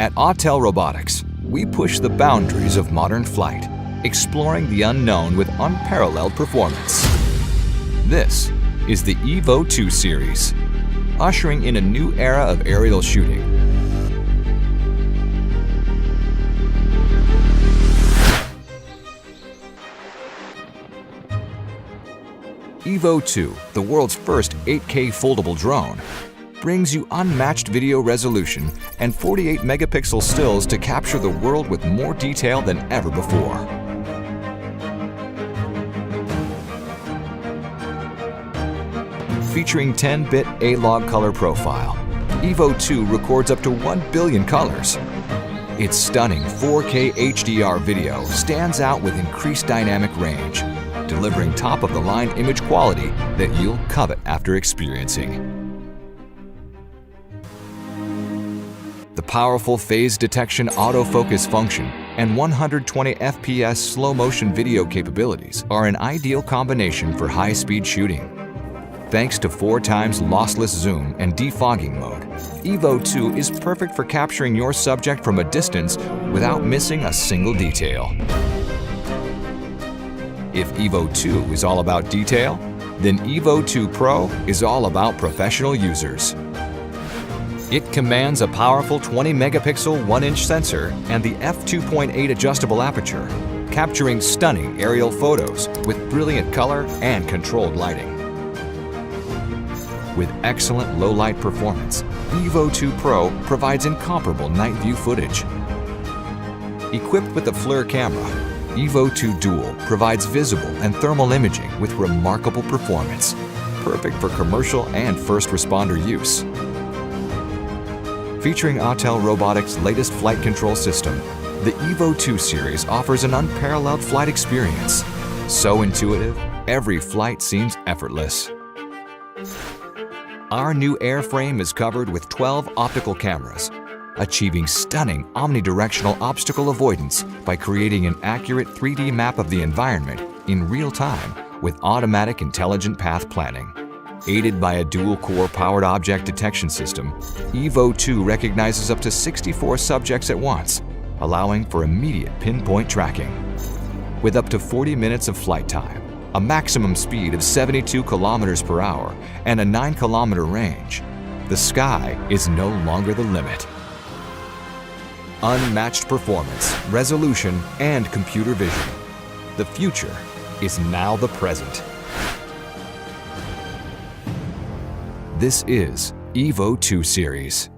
At Autel Robotics, we push the boundaries of modern flight, exploring the unknown with unparalleled performance. This is the EVO 2 series, ushering in a new era of aerial shooting. EVO 2, the world's first 8K foldable drone, brings you unmatched video resolution and 48 megapixel stills to capture the world with more detail than ever before. Featuring 10-bit A-log color profile, EVO 2 records up to 1 billion colors. Its stunning 4K HDR video stands out with increased dynamic range, delivering top-of-the-line image quality that you'll covet after experiencing. The powerful phase detection autofocus function and 120 FPS slow-motion video capabilities are an ideal combination for high-speed shooting. Thanks to 4x lossless zoom and defogging mode, EVO 2 is perfect for capturing your subject from a distance without missing a single detail. If EVO 2 is all about detail, then EVO 2 Pro is all about professional users. It commands a powerful 20-megapixel 1-inch sensor and the f2.8 adjustable aperture, capturing stunning aerial photos with brilliant color and controlled lighting. With excellent low-light performance, EVO 2 Pro provides incomparable night view footage. Equipped with a FLIR camera, EVO 2 Dual provides visible and thermal imaging with remarkable performance, perfect for commercial and first responder use. Featuring Autel Robotics' latest flight control system, the EVO 2 series offers an unparalleled flight experience. So intuitive, every flight seems effortless. Our new airframe is covered with 12 optical cameras, achieving stunning omnidirectional obstacle avoidance by creating an accurate 3D map of the environment in real time with automatic intelligent path planning. Aided by a dual-core powered object detection system, EVO 2 recognizes up to 64 subjects at once, allowing for immediate pinpoint tracking. With up to 40 minutes of flight time, a maximum speed of 72 kilometers per hour, and a 9-kilometer range, the sky is no longer the limit. Unmatched performance, resolution, and computer vision. The future is now the present. This is EVO 2 series.